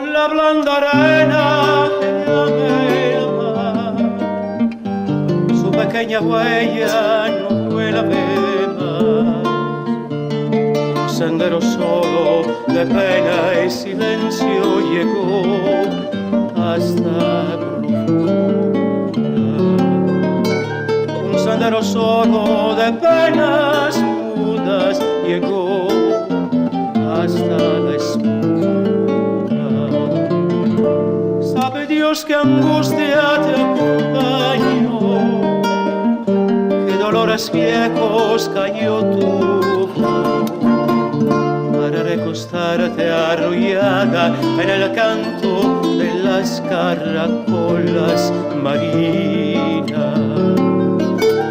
la blanda arena que llame el mar. Su pequeña huella no fue la más. Un sendero solo de pena y silencio llegó hasta profunda. Un sendero solo de penas mudas llegó hasta la espuma. Sabe Dios que angustia te acompañó, qué dolores viejos cayó tu voz, para recostarte arrullada en el canto de las caracolas marinas.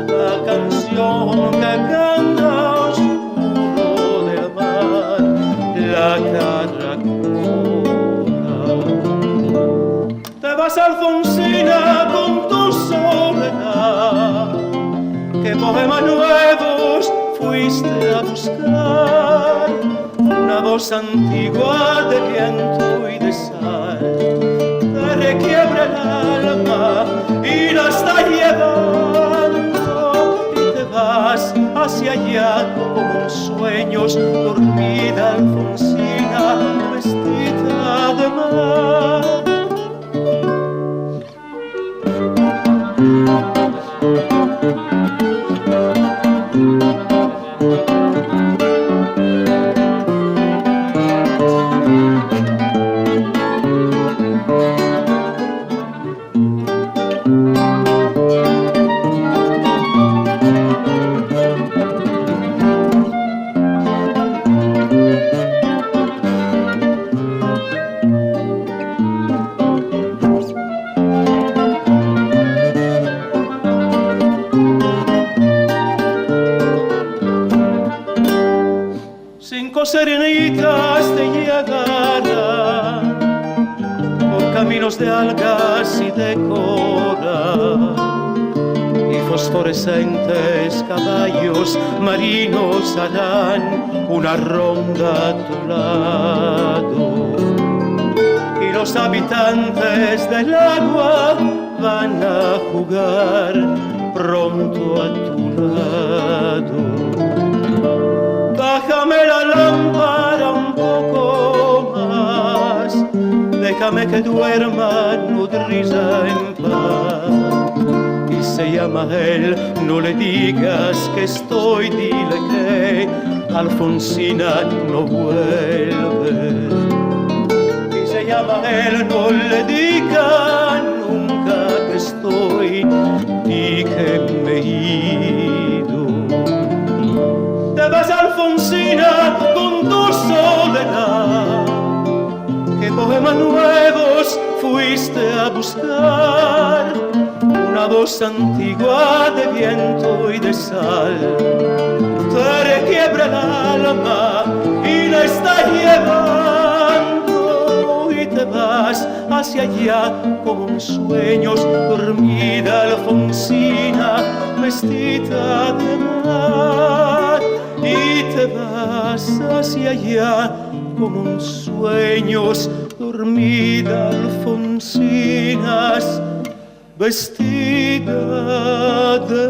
La canción que canta oscuro del mar, la caracola. Te vas, Alfonsina, con tu soledad, qué poemas nuevos fuiste a buscar. Una voz antigua de viento y de sal te requiebra el alma y la está llevando, y te vas hacia allá como en sueños, dormida Alfonsina, vestida de mar. Serenitas te llegarán por caminos de algas y de coral, y fosforescentes caballos marinos harán una ronda a tu lado, y los habitantes del agua van a jugar pronto a tu lado. Bájame la lámpara un poco más, déjame que duerma nodriza en paz. Y se llama él, no le digas que estoy, dile que Alfonsina no vuelve. Y se llama él, no le diga nunca que estoy, di que me he ido. Te vas, Alfonsina, con tu soledad, qué poemas nuevos fuiste a buscar. Una voz antigua de viento y de sal te requiebra el alma y la está llevando, y te vas hacia allá como en sueños, dormida Alfonsina, vestida de mar. Y te vas hacia allá como en sueños, dormida Alfonsinas, vestida de